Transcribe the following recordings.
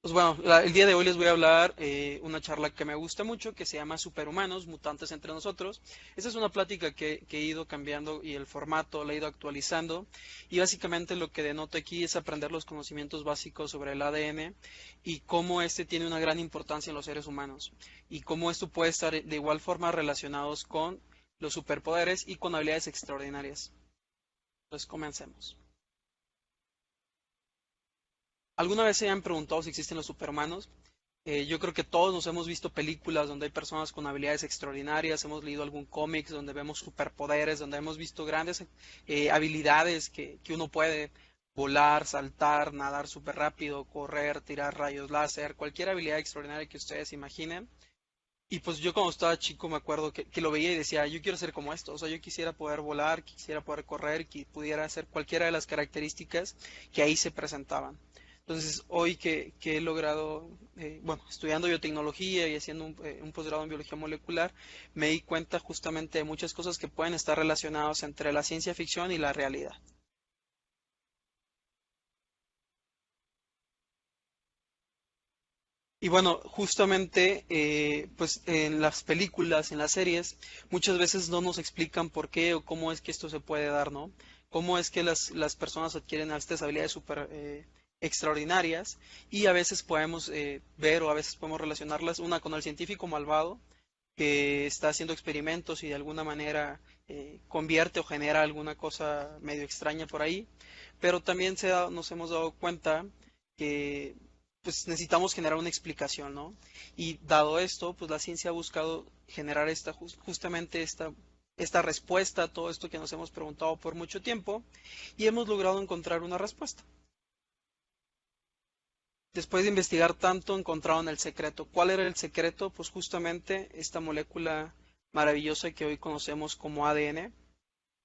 Pues bueno, el día de hoy les voy a hablar una charla que me gusta mucho, que se llama Superhumanos, Mutantes entre nosotros. Esta es una plática que he ido cambiando y el formato la he ido actualizando. Y básicamente lo que denoto aquí es aprender los conocimientos básicos sobre el ADN y cómo este tiene una gran importancia en los seres humanos. Y cómo esto puede estar de igual forma relacionados con los superpoderes y con habilidades extraordinarias. Pues comencemos. ¿Alguna vez se han preguntado si existen los superhumanos? Yo creo que todos nos hemos visto películas donde hay personas con habilidades extraordinarias, hemos leído algún cómics donde vemos superpoderes, donde hemos visto grandes habilidades que uno puede volar, saltar, nadar súper rápido, correr, tirar rayos láser, cualquier habilidad extraordinaria que ustedes imaginen. Y pues yo cuando estaba chico me acuerdo que lo veía y decía, yo quiero ser como esto, o sea, yo quisiera poder volar, quisiera poder correr, que pudiera hacer cualquiera de las características que ahí se presentaban. Entonces, hoy que he logrado, bueno, estudiando biotecnología y haciendo un posgrado en biología molecular, me di cuenta justamente de muchas cosas que pueden estar relacionadas entre la ciencia ficción y la realidad. Y bueno, justamente, pues en las películas, en las series, muchas veces no nos explican por qué o cómo es que esto se puede dar, ¿no? Cómo es que las personas adquieren estas habilidades súper extraordinarias y a veces podemos ver o a veces podemos relacionarlas una con el científico malvado que está haciendo experimentos y de alguna manera convierte o genera alguna cosa medio extraña por ahí, pero también nos hemos dado cuenta que pues necesitamos generar una explicación, ¿no? Y dado esto, pues la ciencia ha buscado generar justamente esta respuesta a todo esto que nos hemos preguntado por mucho tiempo y hemos logrado encontrar una respuesta. Después de investigar tanto, encontraron el secreto. ¿Cuál era el secreto? Pues justamente esta molécula maravillosa que hoy conocemos como ADN.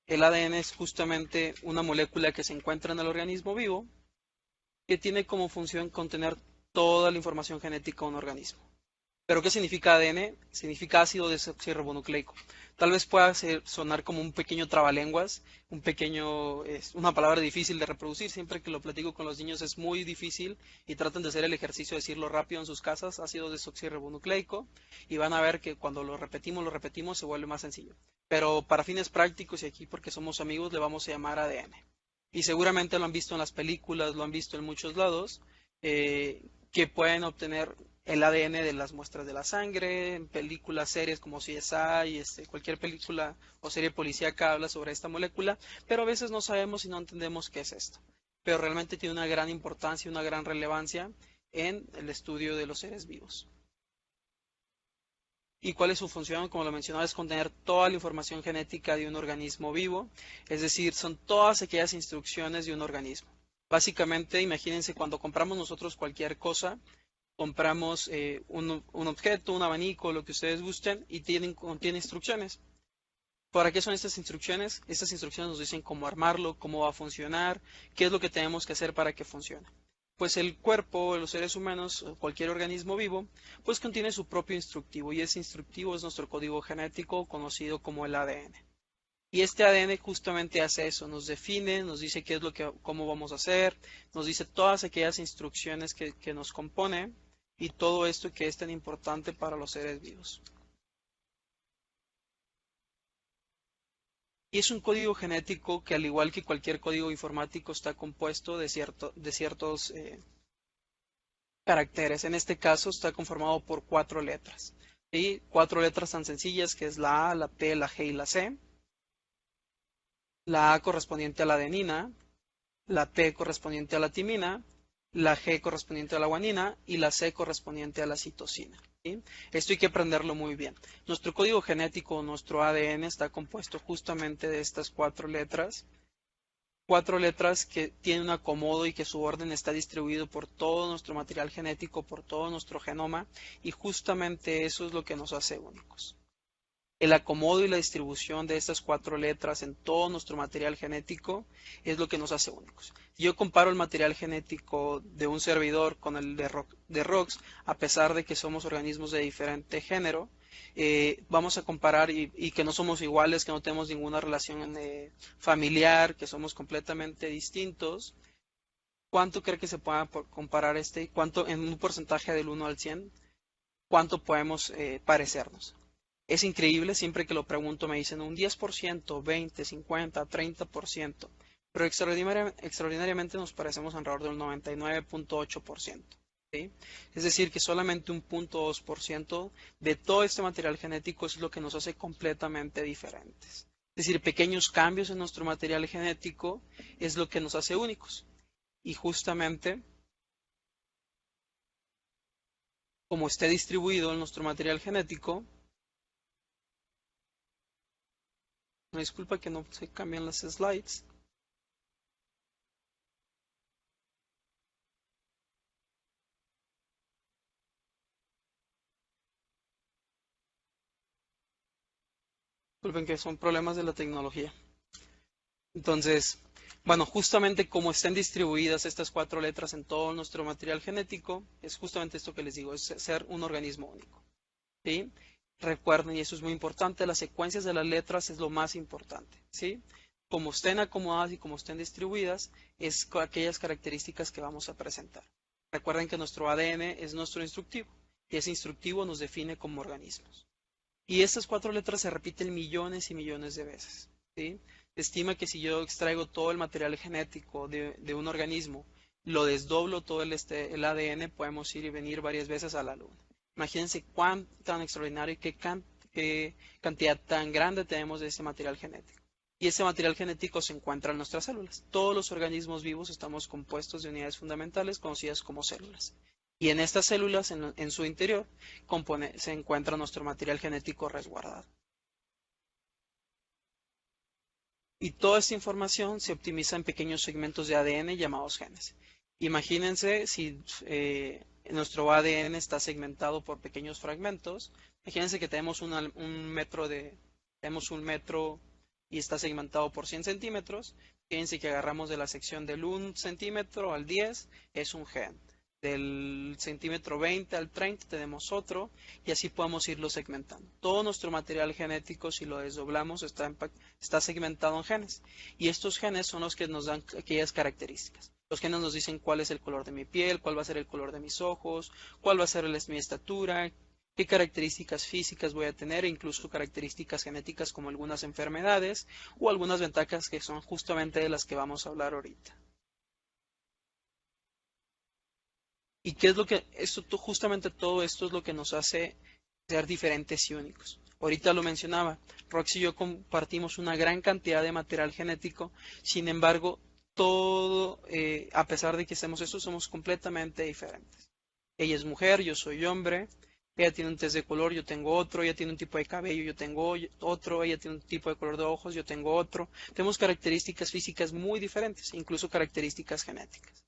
El ADN es justamente una molécula que se encuentra en el organismo vivo que tiene como función contener toda la información genética de un organismo. ¿Pero qué significa ADN? Significa ácido desoxirribonucleico. Tal vez pueda sonar como un pequeño trabalenguas, una palabra difícil de reproducir. Siempre que lo platico con los niños es muy difícil y tratan de hacer el ejercicio de decirlo rápido en sus casas, ácido desoxirribonucleico, y van a ver que cuando lo repetimos, se vuelve más sencillo. Pero para fines prácticos y aquí porque somos amigos, le vamos a llamar ADN. Y seguramente lo han visto en las películas, lo han visto en muchos lados, que pueden obtener el ADN de las muestras de la sangre, en películas, series como CSI, cualquier película o serie policíaca habla sobre esta molécula, pero a veces no sabemos y no entendemos qué es esto. Pero realmente tiene una gran importancia y una gran relevancia en el estudio de los seres vivos. ¿Y cuál es su función? Como lo mencionaba, es contener toda la información genética de un organismo vivo, es decir, son todas aquellas instrucciones de un organismo. Básicamente, imagínense cuando compramos nosotros cualquier cosa, compramos un objeto, un abanico, lo que ustedes gusten, y contiene instrucciones. ¿Para qué son estas instrucciones? Estas instrucciones nos dicen cómo armarlo, cómo va a funcionar, qué es lo que tenemos que hacer para que funcione. Pues el cuerpo, los seres humanos, cualquier organismo vivo, pues contiene su propio instructivo y ese instructivo es nuestro código genético conocido como el ADN. Y este ADN justamente hace eso, nos define, nos dice qué es cómo vamos a hacer, nos dice todas aquellas instrucciones que nos compone y todo esto que es tan importante para los seres vivos. Y es un código genético que al igual que cualquier código informático está compuesto de ciertos caracteres. En este caso está conformado por cuatro letras. ¿Sí? Cuatro letras tan sencillas que es la A, la T, la G y la C. La A correspondiente a la adenina, la T correspondiente a la timina, la G correspondiente a la guanina y la C correspondiente a la citosina. ¿Sí? Esto hay que aprenderlo muy bien. Nuestro código genético, nuestro ADN, está compuesto justamente de estas cuatro letras que tienen un acomodo y que su orden está distribuido por todo nuestro material genético, por todo nuestro genoma, y justamente eso es lo que nos hace únicos. El acomodo y la distribución de estas cuatro letras en todo nuestro material genético es lo que nos hace únicos. Si yo comparo el material genético de un servidor con el de ROX, a pesar de que somos organismos de diferente género, vamos a comparar y que no somos iguales, que no tenemos ninguna relación familiar, que somos completamente distintos, ¿Cuánto cree que se pueda comparar cuánto en un porcentaje del 1 al 100? ¿Cuánto podemos parecernos? Es increíble, siempre que lo pregunto me dicen un 10%, 20, 50, 30%, pero extraordinariamente nos parecemos alrededor del 99.8%. ¿Sí? Es decir, que solamente un 0.2% de todo este material genético es lo que nos hace completamente diferentes. Es decir, pequeños cambios en nuestro material genético es lo que nos hace únicos. Y justamente, como esté distribuido en nuestro material genético, me disculpa que no se cambian las slides. Disculpen que son problemas de la tecnología. Entonces, bueno, justamente como estén distribuidas estas 4 letras en todo nuestro material genético, es justamente esto que les digo, es ser un organismo único. ¿Sí? Recuerden, y eso es muy importante, las secuencias de las letras es lo más importante. ¿Sí? Como estén acomodadas y como estén distribuidas, es aquellas características que vamos a presentar. Recuerden que nuestro ADN es nuestro instructivo, y ese instructivo nos define como organismos. Y estas 4 letras se repiten millones y millones de veces. ¿Sí? Se estima que si yo extraigo todo el material genético de un organismo, lo desdoblo todo el ADN, podemos ir y venir varias veces a la Luna. Imagínense cuán tan extraordinario y qué cantidad tan grande tenemos de ese material genético. Y ese material genético se encuentra en nuestras células. Todos los organismos vivos estamos compuestos de unidades fundamentales conocidas como células. Y en estas células, en su interior, se encuentra nuestro material genético resguardado. Y toda esta información se optimiza en pequeños segmentos de ADN llamados genes. Imagínense si nuestro ADN está segmentado por pequeños fragmentos. Imagínense que tenemos tenemos un metro y está segmentado por 100 centímetros. Fíjense que agarramos de la sección del 1 centímetro al 10 es un gen. Del centímetro 20 al 30 tenemos otro y así podemos irlo segmentando. Todo nuestro material genético, si lo desdoblamos, está segmentado en genes y estos genes son los que nos dan aquellas características. Los genes nos dicen cuál es el color de mi piel, cuál va a ser el color de mis ojos, cuál va a ser mi estatura, qué características físicas voy a tener, e incluso características genéticas como algunas enfermedades o algunas ventajas que son justamente de las que vamos a hablar ahorita. ¿Y qué es lo que justamente todo esto es lo que nos hace ser diferentes y únicos? Ahorita lo mencionaba, Roxy y yo compartimos una gran cantidad de material genético, sin embargo, a pesar de que hacemos esto, somos completamente diferentes. Ella es mujer, yo soy hombre, ella tiene un test de color, yo tengo otro, ella tiene un tipo de cabello, yo tengo otro, ella tiene un tipo de color de ojos, yo tengo otro. Tenemos características físicas muy diferentes, incluso características genéticas.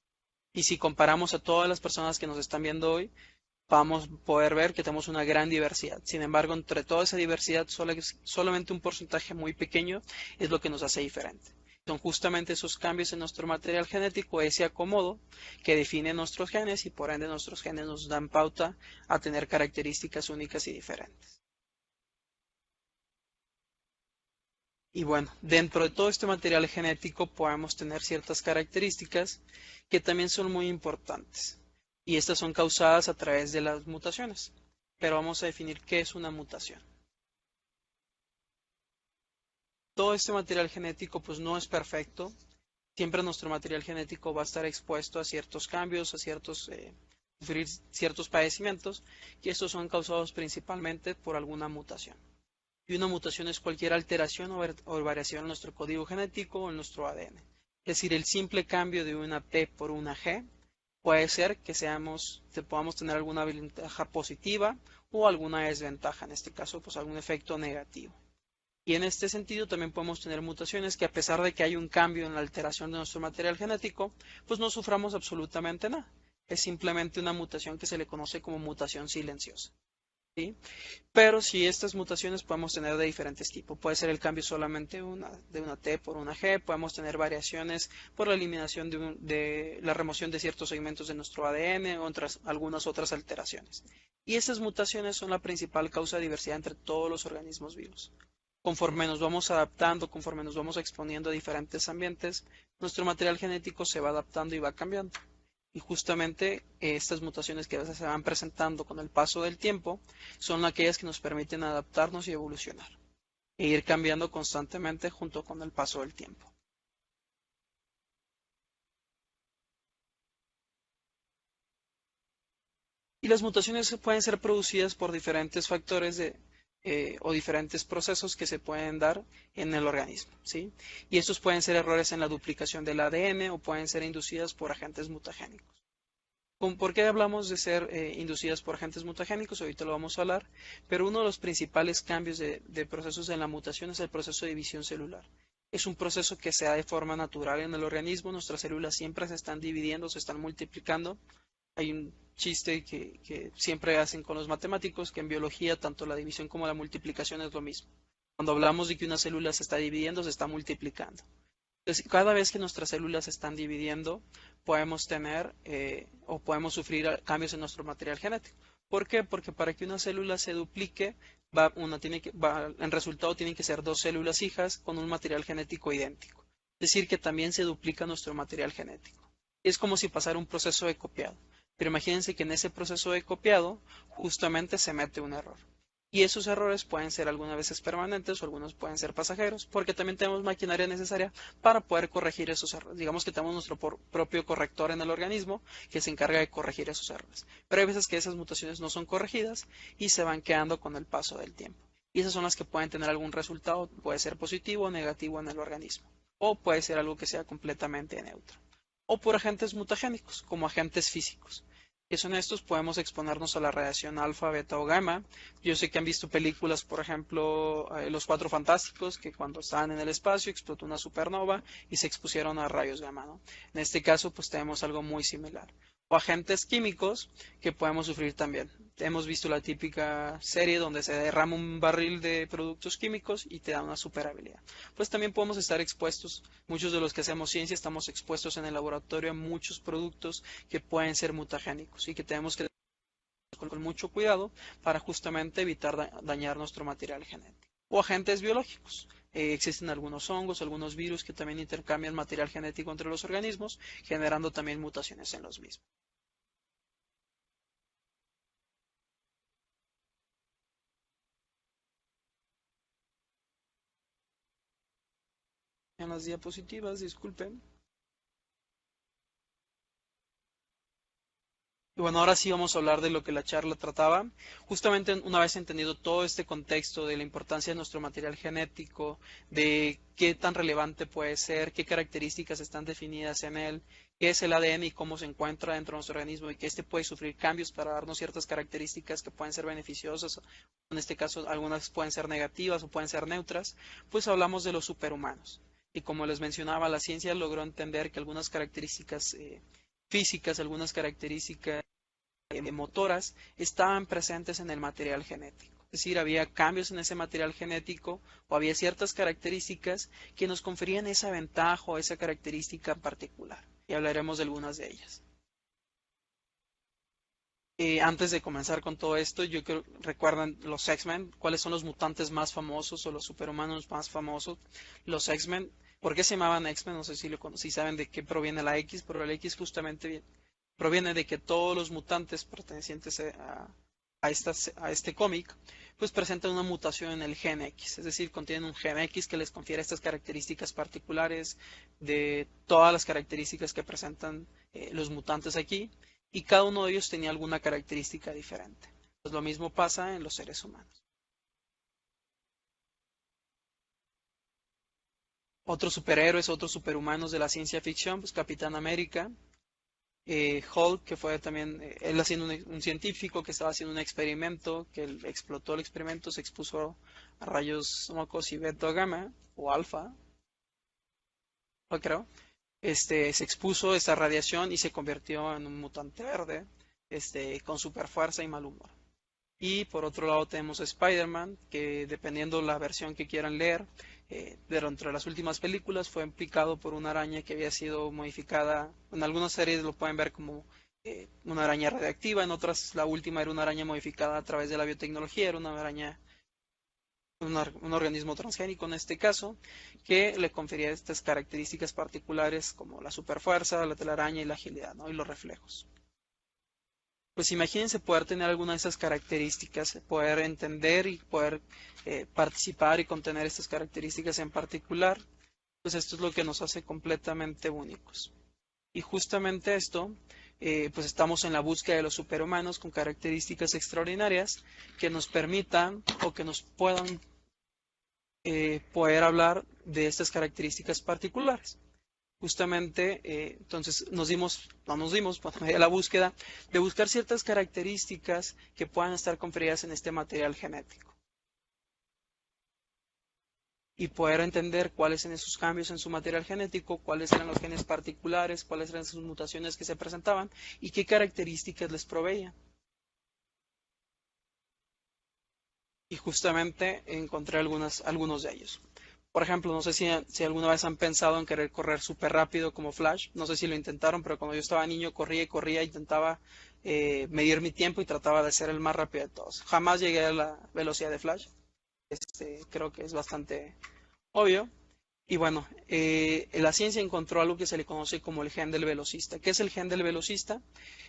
Y si comparamos a todas las personas que nos están viendo hoy, vamos a poder ver que tenemos una gran diversidad. Sin embargo, entre toda esa diversidad, solamente un porcentaje muy pequeño es lo que nos hace diferente. Son justamente esos cambios en nuestro material genético, ese acomodo que define nuestros genes y por ende nuestros genes nos dan pauta a tener características únicas y diferentes. Y bueno, dentro de todo este material genético podemos tener ciertas características que también son muy importantes. Y estas son causadas a través de las mutaciones. Pero vamos a definir qué es una mutación. Todo este material genético pues no es perfecto. Siempre nuestro material genético va a estar expuesto a ciertos cambios, a sufrir ciertos padecimientos, y estos son causados principalmente por alguna mutación. Y una mutación es cualquier alteración o variación en nuestro código genético o en nuestro ADN. Es decir, el simple cambio de una T por una G puede ser que podamos tener alguna ventaja positiva o alguna desventaja, en este caso, pues algún efecto negativo. Y en este sentido también podemos tener mutaciones que a pesar de que hay un cambio en la alteración de nuestro material genético, pues no suframos absolutamente nada. Es simplemente una mutación que se le conoce como mutación silenciosa. ¿Sí? Pero si estas mutaciones podemos tener de diferentes tipos. Puede ser el cambio solamente de una T por una G, podemos tener variaciones por la eliminación de la remoción de ciertos segmentos de nuestro ADN o algunas otras alteraciones. Y esas mutaciones son la principal causa de diversidad entre todos los organismos vivos. Conforme nos vamos adaptando, conforme nos vamos exponiendo a diferentes ambientes, nuestro material genético se va adaptando y va cambiando. Y justamente estas mutaciones que a veces se van presentando con el paso del tiempo son aquellas que nos permiten adaptarnos y evolucionar e ir cambiando constantemente junto con el paso del tiempo. Y las mutaciones pueden ser producidas por diferentes factores o diferentes procesos que se pueden dar en el organismo, ¿sí? Y estos pueden ser errores en la duplicación del ADN o pueden ser inducidas por agentes mutagénicos. ¿Por qué hablamos de ser inducidas por agentes mutagénicos? Ahorita lo vamos a hablar, pero uno de los principales cambios de procesos en la mutación es el proceso de división celular. Es un proceso que se da de forma natural en el organismo, nuestras células siempre se están dividiendo, se están multiplicando. Hay un chiste que siempre hacen con los matemáticos, que en biología tanto la división como la multiplicación es lo mismo. Cuando hablamos de que una célula se está dividiendo, se está multiplicando. Entonces, cada vez que nuestras células se están dividiendo, podemos tener o podemos sufrir cambios en nuestro material genético. ¿Por qué? Porque para que una célula se duplique, en resultado tienen que ser dos células hijas con un material genético idéntico. Es decir, que también se duplica nuestro material genético. Es como si pasara un proceso de copiado. Pero imagínense que en ese proceso de copiado justamente se mete un error. Y esos errores pueden ser algunas veces permanentes o algunos pueden ser pasajeros, porque también tenemos maquinaria necesaria para poder corregir esos errores. Digamos que tenemos nuestro propio corrector en el organismo que se encarga de corregir esos errores. Pero hay veces que esas mutaciones no son corregidas y se van quedando con el paso del tiempo. Y esas son las que pueden tener algún resultado, puede ser positivo o negativo en el organismo, o puede ser algo que sea completamente neutro. O por agentes mutagénicos, como agentes físicos. Que son estos, podemos exponernos a la radiación alfa, beta o gamma. Yo sé que han visto películas, por ejemplo, Los Cuatro Fantásticos, que cuando estaban en el espacio explotó una supernova y se expusieron a rayos gamma, ¿no? En este caso, pues tenemos algo muy similar. O agentes químicos que podemos sufrir también. Hemos visto la típica serie donde se derrama un barril de productos químicos y te da una super habilidad. Pues también podemos estar expuestos, muchos de los que hacemos ciencia estamos expuestos en el laboratorio a muchos productos que pueden ser mutagénicos y que tenemos que con mucho cuidado para justamente evitar dañar nuestro material genético. O agentes biológicos. Existen algunos hongos, algunos virus que también intercambian material genético entre los organismos, generando también mutaciones en los mismos. En las diapositivas, disculpen. Y bueno, ahora sí vamos a hablar de lo que la charla trataba. Justamente una vez entendido todo este contexto de la importancia de nuestro material genético, de qué tan relevante puede ser, qué características están definidas en él, qué es el ADN y cómo se encuentra dentro de nuestro organismo y que este puede sufrir cambios para darnos ciertas características que pueden ser beneficiosas, en este caso algunas pueden ser negativas o pueden ser neutras, pues hablamos de los superhumanos. Y como les mencionaba, la ciencia logró entender que algunas características físicas, algunas características motoras estaban presentes en el material genético. Es decir, había cambios en ese material genético o había ciertas características que nos conferían esa ventaja o esa característica en particular. Y hablaremos de algunas de ellas. Antes de comenzar con todo esto, yo creo, recuerdan los X-Men, ¿cuáles son los mutantes más famosos o los superhumanos más famosos? Los X-Men, ¿por qué se llamaban X-Men? No sé si saben de qué proviene la X, pero la X justamente proviene de que todos los mutantes pertenecientes a este cómic, pues presentan una mutación en el gen X, es decir, contienen un gen X que les confiere estas características particulares de todas las características que presentan los mutantes aquí, y cada uno de ellos tenía alguna característica diferente. Pues lo mismo pasa en los seres humanos. Otros superhéroes, otros superhumanos de la ciencia ficción, pues Capitán América, Hulk, que fue también, él haciendo un científico que estaba haciendo un experimento, que él explotó el experimento, se expuso a rayos, no me acuerdo si beta o gamma, o alfa, no creo, se expuso a esta radiación y se convirtió en un mutante verde, con super fuerza y mal humor. Y por otro lado tenemos a Spider-Man, que dependiendo la versión que quieran leer, dentro de las últimas películas fue implicado por una araña que había sido modificada. En algunas series lo pueden ver como una araña radiactiva, en otras la última era una araña modificada a través de la biotecnología, era una araña un organismo transgénico en este caso, que le confería estas características particulares como la superfuerza, la telaraña y la agilidad, ¿no? Y los reflejos. Pues imagínense poder tener alguna de esas características, poder entender y poder participar y contener estas características en particular, pues esto es lo que nos hace completamente únicos. Y justamente esto, pues estamos en la búsqueda de los superhumanos con características extraordinarias que nos permitan o que nos puedan poder hablar de estas características particulares. Justamente, entonces nos dimos a la búsqueda de buscar ciertas características que puedan estar conferidas en este material genético y poder entender cuáles eran esos cambios en su material genético, cuáles eran los genes particulares, cuáles eran sus mutaciones que se presentaban y qué características les proveían. Y justamente encontré algunos de ellos. Por ejemplo, no sé si alguna vez han pensado en querer correr súper rápido como Flash. No sé si lo intentaron, pero cuando yo estaba niño corría y corría, intentaba medir mi tiempo y trataba de ser el más rápido de todos. Jamás llegué a la velocidad de Flash. Creo que es bastante obvio. Y bueno, la ciencia encontró algo que se le conoce como el gen del velocista. ¿Qué es el gen del velocista?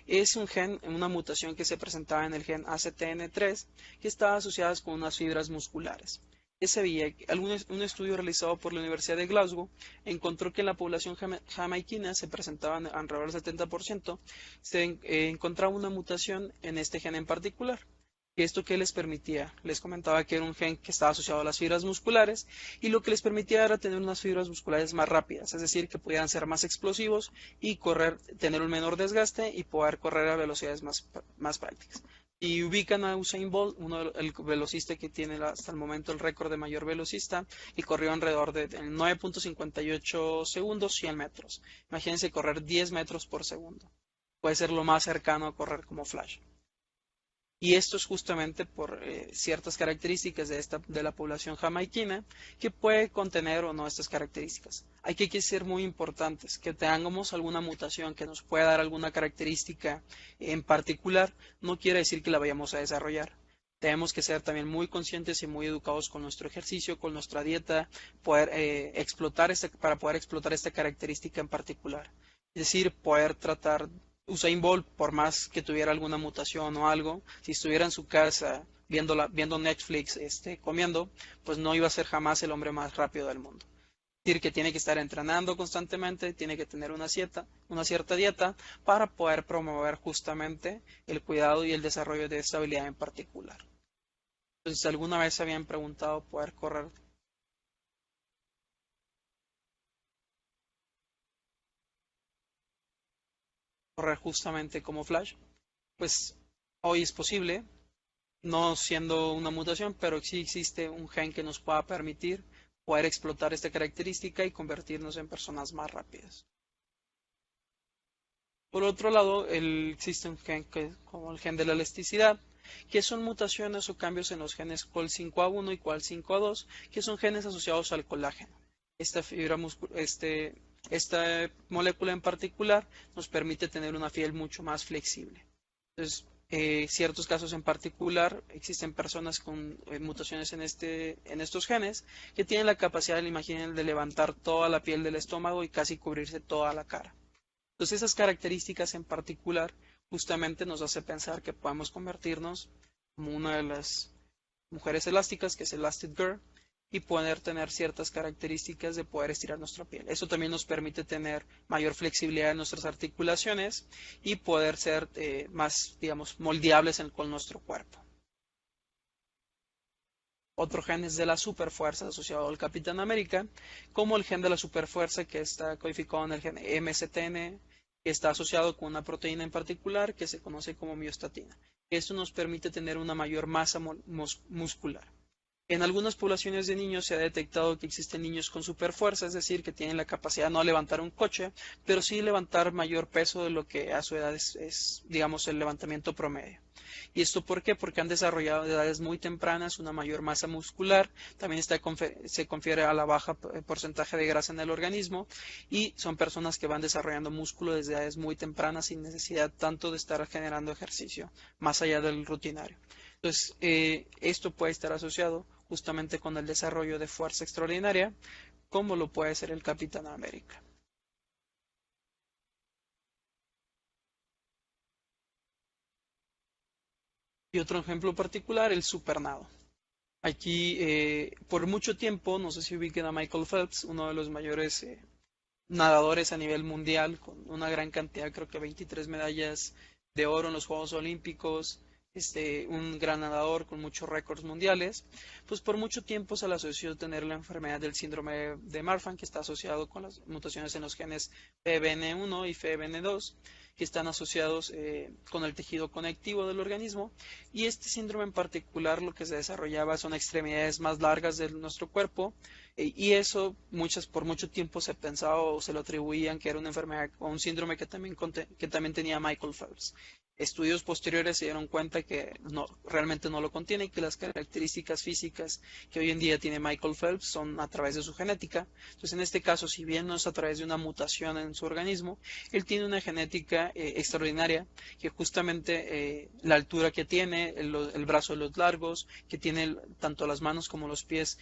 Es un gen, una mutación que se presentaba en el gen ACTN3 que estaba asociada con unas fibras musculares. Un estudio realizado por la Universidad de Glasgow encontró que en la población jamaiquina se presentaban alrededor del 70%, se encontraba una mutación en este gen en particular. ¿Y esto qué les permitía? Les comentaba que era un gen que estaba asociado a las fibras musculares y lo que les permitía era tener unas fibras musculares más rápidas, es decir, que pudieran ser más explosivos y tener un menor desgaste y poder correr a velocidades más prácticas. Y ubican a Usain Bolt, el velocista que tiene hasta el momento el récord de mayor velocista y corrió alrededor de 9.58 segundos 100 metros. Imagínense correr 10 metros por segundo. Puede ser lo más cercano a correr como Flash. Y esto es justamente por ciertas características de la población jamaiquina que puede contener o no estas características. Hay que ser muy importantes, que tengamos alguna mutación que nos pueda dar alguna característica en particular, no quiere decir que la vayamos a desarrollar. Tenemos que ser también muy conscientes y muy educados con nuestro ejercicio, con nuestra dieta, para poder explotar esta característica en particular. Es decir, poder tratar Usain Bolt, por más que tuviera alguna mutación o algo, si estuviera en su casa viendo Netflix, comiendo, pues no iba a ser jamás el hombre más rápido del mundo. Es decir, que tiene que estar entrenando constantemente, tiene que tener una cierta dieta para poder promover justamente el cuidado y el desarrollo de esta habilidad en particular. Entonces, ¿alguna vez se habían preguntado poder correr justamente como Flash? Pues hoy es posible, no siendo una mutación, pero sí existe un gen que nos pueda permitir poder explotar esta característica y convertirnos en personas más rápidas. Por otro lado, existe un gen como el gen de la elasticidad, que son mutaciones o cambios en los genes COL5A1 y COL5A2, que son genes asociados al colágeno. Esta molécula en particular nos permite tener una piel mucho más flexible. Entonces, ciertos casos en particular, existen personas con mutaciones en estos genes que tienen la capacidad, imaginen, de levantar toda la piel del estómago y casi cubrirse toda la cara. Entonces, esas características en particular justamente nos hace pensar que podemos convertirnos como una de las mujeres elásticas, que es Elastic Girl, y poder tener ciertas características de poder estirar nuestra piel. Eso también nos permite tener mayor flexibilidad en nuestras articulaciones y poder ser más, digamos, moldeables con nuestro cuerpo. Otro gen es de la superfuerza asociado al Capitán América, como el gen de la superfuerza que está codificado en el gen MSTN, que está asociado con una proteína en particular que se conoce como miostatina. Esto nos permite tener una mayor masa muscular. En algunas poblaciones de niños se ha detectado que existen niños con superfuerza, es decir, que tienen la capacidad no de levantar un coche, pero sí levantar mayor peso de lo que a su edad es, digamos, el levantamiento promedio. ¿Y esto por qué? Porque han desarrollado de edades muy tempranas una mayor masa muscular, también se confiere a la baja porcentaje de grasa en el organismo y son personas que van desarrollando músculo desde edades muy tempranas sin necesidad tanto de estar generando ejercicio, más allá del rutinario. Entonces, esto puede estar asociado justamente con el desarrollo de fuerza extraordinaria, como lo puede ser el Capitán América. Y otro ejemplo particular, el supernado. Aquí, por mucho tiempo, no sé si ubiquen a Michael Phelps, uno de los mayores nadadores a nivel mundial, con una gran cantidad, creo que 23 medallas de oro en los Juegos Olímpicos, un gran nadador con muchos récords mundiales, pues por mucho tiempo se le asoció tener la enfermedad del síndrome de Marfan, que está asociado con las mutaciones en los genes FEBN1 y FEBN2, que están asociados con el tejido conectivo del organismo, y este síndrome en particular lo que se desarrollaba son extremidades más largas de nuestro cuerpo, y eso por mucho tiempo se pensaba o se lo atribuían que era una enfermedad o un síndrome que también tenía Michael Phelps. Estudios posteriores se dieron cuenta que realmente no lo contiene y que las características físicas que hoy en día tiene Michael Phelps son a través de su genética. Entonces, en este caso, si bien no es a través de una mutación en su organismo, él tiene una genética extraordinaria, que justamente la altura que tiene, el brazo de los largos, que tiene tanto las manos como los pies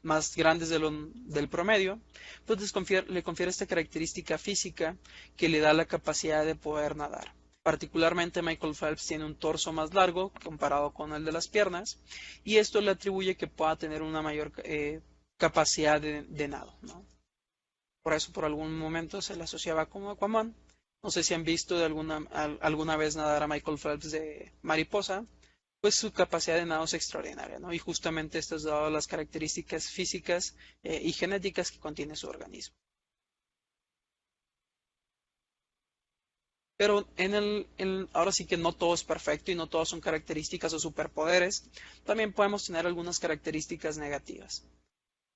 más grandes del promedio, pues le confiere esta característica física que le da la capacidad de poder nadar. Particularmente Michael Phelps tiene un torso más largo comparado con el de las piernas, y esto le atribuye que pueda tener una mayor capacidad de nado, ¿no? Por eso por algún momento se le asociaba como Aquaman. No sé si han visto alguna vez nadar a Michael Phelps de mariposa, pues su capacidad de nado es extraordinaria, ¿no? Y justamente esto es dado las características físicas y genéticas que contiene su organismo. Pero ahora sí que no todo es perfecto y no todos son características o superpoderes. También podemos tener algunas características negativas.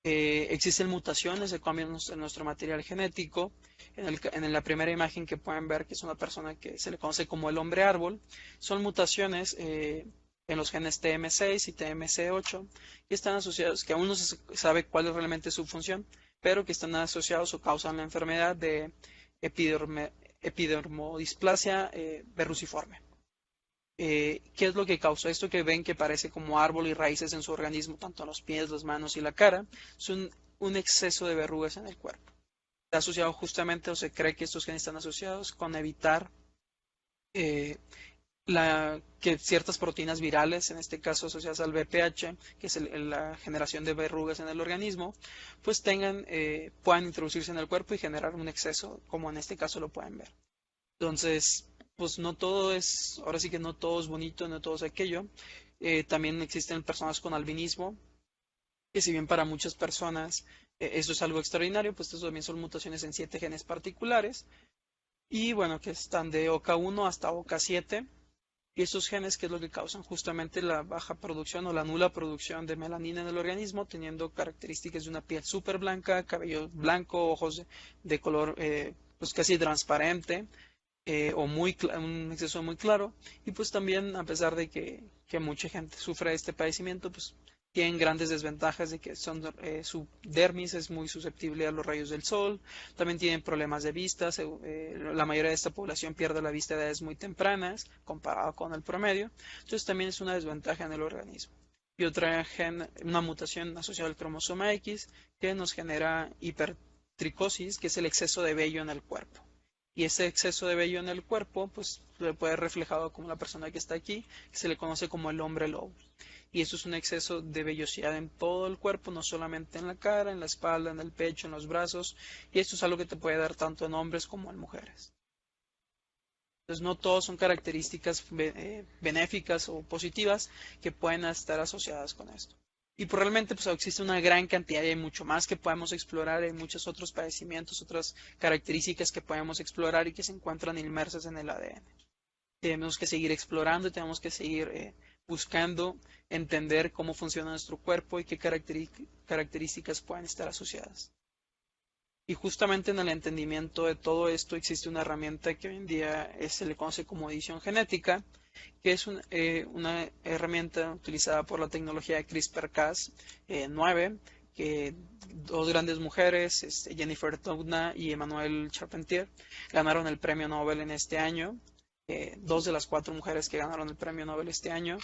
Existen mutaciones de cambios en nuestro material genético. En la primera imagen que pueden ver, que es una persona que se le conoce como el hombre árbol, son mutaciones en los genes TM6 y TMC8, que están asociados, que aún no se sabe cuál es realmente su función, pero que están asociados o causan la enfermedad de epidermodisplasia verruciforme. ¿Qué es lo que causa esto que ven que parece como árbol y raíces en su organismo, tanto en los pies, las manos y la cara? Es un exceso de verrugas en el cuerpo. Está asociado justamente, o se cree que estos genes están asociados con evitar eh, que ciertas proteínas virales, en este caso asociadas al VPH, que es la generación de verrugas en el organismo, pues puedan introducirse en el cuerpo y generar un exceso, como en este caso lo pueden ver. Entonces, pues no todo es, ahora sí que no todo es bonito, no todo es aquello. También existen personas con albinismo, que si bien para muchas personas esto es algo extraordinario, pues esto también son mutaciones en 7 genes particulares. Y bueno, que están de OCA1 hasta OCA7. Y estos genes, ¿qué es lo que causan? Justamente la baja producción o la nula producción de melanina en el organismo, teniendo características de una piel súper blanca, cabello blanco, ojos de color pues casi transparente, o un exceso muy claro. Y pues también, a pesar de que mucha gente sufre de este padecimiento, pues tienen grandes desventajas de que su dermis es muy susceptible a los rayos del sol. También tienen problemas de vista. La mayoría de esta población pierde la vista a edades muy tempranas comparado con el promedio. Entonces también es una desventaja en el organismo. Y una mutación asociada al cromosoma X, que nos genera hipertricosis, que es el exceso de vello en el cuerpo. Y ese exceso de vello en el cuerpo, pues se puede reflejado como la persona que está aquí, que se le conoce como el hombre lobo. Y eso es un exceso de vellosidad en todo el cuerpo, no solamente en la cara, en la espalda, en el pecho, en los brazos. Y esto es algo que te puede dar tanto en hombres como en mujeres. Entonces, no todos son características benéficas o positivas que pueden estar asociadas con esto. Y realmente pues existe una gran cantidad y hay mucho más que podemos explorar, hay muchos otros padecimientos, otras características que podemos explorar y que se encuentran inmersas en el ADN. Tenemos que seguir explorando y tenemos que seguir buscando entender cómo funciona nuestro cuerpo y qué características pueden estar asociadas. Y justamente en el entendimiento de todo esto existe una herramienta que hoy en día se le conoce como edición genética, que es una herramienta utilizada por la tecnología de CRISPR-Cas9, que dos grandes mujeres, Jennifer Doudna y Emmanuelle Charpentier, ganaron el premio Nobel en este año 2 de las 4 mujeres que ganaron el premio Nobel este año.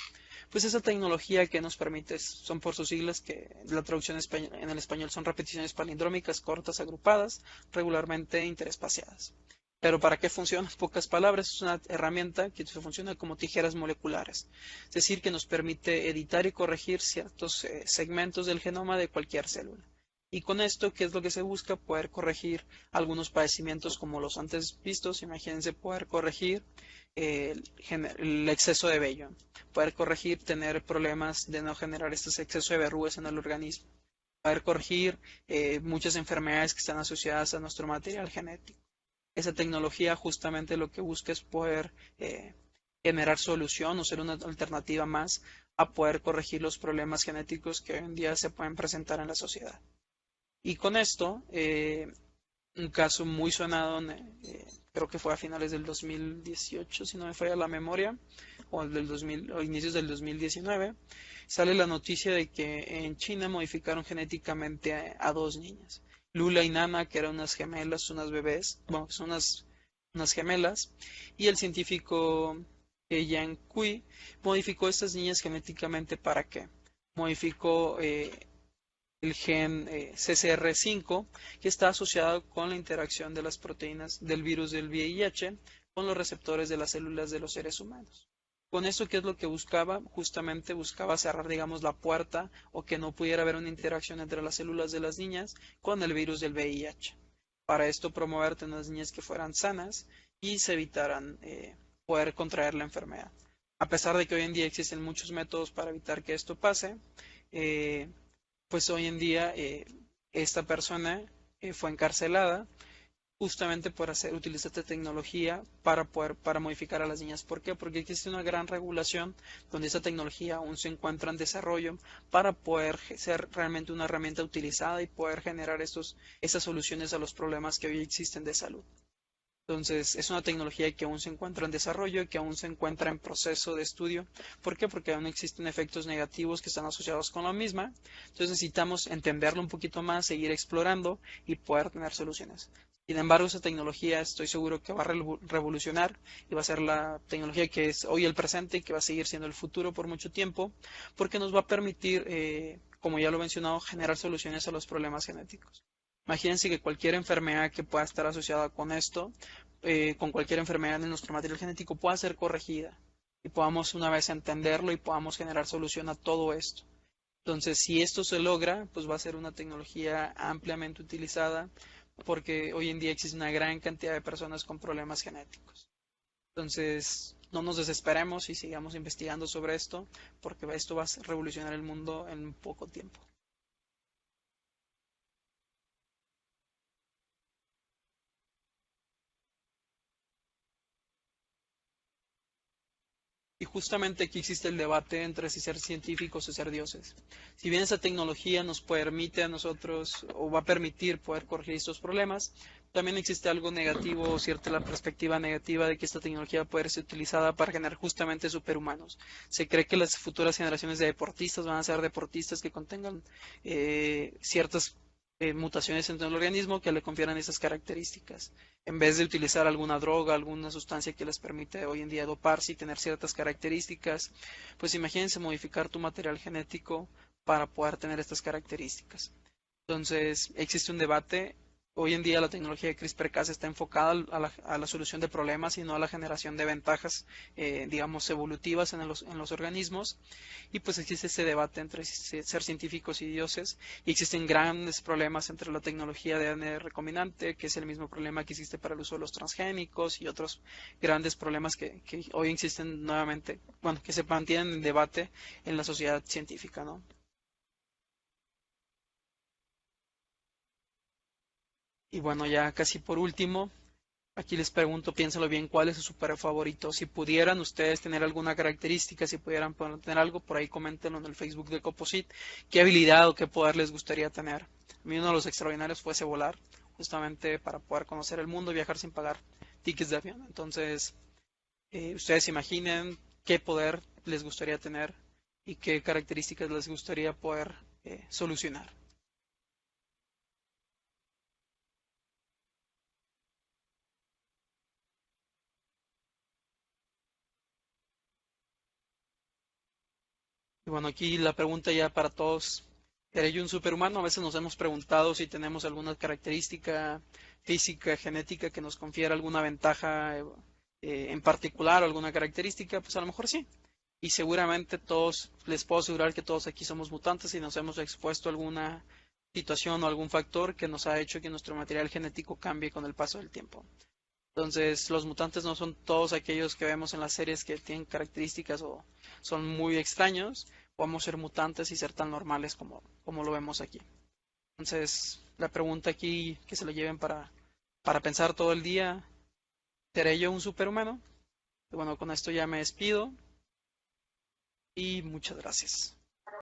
Pues esa tecnología que nos permite, son por sus siglas, que la traducción en el español son repeticiones palindrómicas cortas agrupadas, regularmente interespaciadas. Pero ¿para qué funciona? En pocas palabras, es una herramienta que funciona como tijeras moleculares, es decir, que nos permite editar y corregir ciertos segmentos del genoma de cualquier célula. Y con esto, ¿qué es lo que se busca? Poder corregir algunos padecimientos como los antes vistos. Imagínense poder corregir el exceso de vello, poder corregir tener problemas de no generar este exceso de verrugas en el organismo, poder corregir muchas enfermedades que están asociadas a nuestro material genético. Esa tecnología justamente lo que busca es poder generar solución o ser una alternativa más a poder corregir los problemas genéticos que hoy en día se pueden presentar en la sociedad. Y con esto, un caso muy sonado, creo que fue a finales del 2018, si no me falla la memoria, o, o inicios del 2019, sale la noticia de que en China modificaron genéticamente a 2 niñas, Lula y Nana, que eran unas gemelas, unas bebés, bueno, son unas gemelas, y el científico Yang Kui modificó a estas niñas genéticamente. ¿Para qué? Modificó el gen CCR5, que está asociado con la interacción de las proteínas del virus del VIH con los receptores de las células de los seres humanos. Con esto, ¿qué es lo que buscaba? Justamente buscaba cerrar, digamos, la puerta o que no pudiera haber una interacción entre las células de las niñas con el virus del VIH. Para esto, promover unas niñas que fueran sanas y se evitaran poder contraer la enfermedad. A pesar de que hoy en día existen muchos métodos para evitar que esto pase, pues hoy en día esta persona fue encarcelada justamente por utilizar esta tecnología para modificar a las niñas. ¿Por qué? Porque existe una gran regulación donde esta tecnología aún se encuentra en desarrollo para poder ser realmente una herramienta utilizada y poder generar estas soluciones a los problemas que hoy existen de salud. Entonces, es una tecnología que aún se encuentra en desarrollo, que aún se encuentra en proceso de estudio. ¿Por qué? Porque aún existen efectos negativos que están asociados con la misma. Entonces, necesitamos entenderlo un poquito más, seguir explorando y poder tener soluciones. Sin embargo, esa tecnología estoy seguro que va a revolucionar y va a ser la tecnología que es hoy el presente y que va a seguir siendo el futuro por mucho tiempo, porque nos va a permitir, como ya lo he mencionado, generar soluciones a los problemas genéticos. Imagínense que cualquier enfermedad que pueda estar asociada con esto, con cualquier enfermedad en nuestro material genético, pueda ser corregida y podamos una vez entenderlo y podamos generar solución a todo esto. Entonces, si esto se logra, pues va a ser una tecnología ampliamente utilizada porque hoy en día existe una gran cantidad de personas con problemas genéticos. Entonces, no nos desesperemos y sigamos investigando sobre esto porque esto va a revolucionar el mundo en poco tiempo. Y justamente aquí existe el debate entre si ser científicos o ser dioses. Si bien esa tecnología nos permite a nosotros o va a permitir poder corregir estos problemas, también existe algo negativo o cierta la perspectiva negativa de que esta tecnología puede ser utilizada para generar justamente superhumanos. Se cree que las futuras generaciones de deportistas van a ser deportistas que contengan ciertas mutaciones en el organismo que le confieran esas características en vez de utilizar alguna droga, alguna sustancia que les permite hoy en día doparse y tener ciertas características, pues imagínense modificar tu material genético para poder tener estas características. Entonces, existe un debate. Hoy en día la tecnología de CRISPR-Cas está enfocada a la solución de problemas y no a la generación de ventajas, digamos, evolutivas en los organismos. Y pues existe ese debate entre ser científicos y dioses. Y existen grandes problemas entre la tecnología de ADN recombinante, que es el mismo problema que existe para el uso de los transgénicos y otros grandes problemas que hoy existen nuevamente, bueno, que se mantienen en debate en la sociedad científica, ¿no? Y bueno, ya casi por último, aquí les pregunto, piénsalo bien, ¿cuál es su super favorito? Si pudieran ustedes tener alguna característica, si pudieran tener algo, por ahí coméntenlo en el Facebook de Coposit, qué habilidad o qué poder les gustaría tener. A mí uno de los extraordinarios fuese volar, justamente para poder conocer el mundo y viajar sin pagar tickets de avión. Entonces, ustedes imaginen qué poder les gustaría tener y qué características les gustaría poder solucionar. Y bueno, aquí la pregunta ya para todos, ¿seré yo un superhumano? A veces nos hemos preguntado si tenemos alguna característica física, genética que nos confiera alguna ventaja en particular o alguna característica, pues a lo mejor sí. Y seguramente todos, les puedo asegurar que todos aquí somos mutantes y nos hemos expuesto a alguna situación o algún factor que nos ha hecho que nuestro material genético cambie con el paso del tiempo. Entonces, los mutantes no son todos aquellos que vemos en las series que tienen características o son muy extraños. Podemos ser mutantes y ser tan normales como lo vemos aquí. Entonces, la pregunta aquí que se lo lleven para pensar todo el día, ¿seré yo un superhumano? Y bueno, con esto ya me despido y muchas gracias.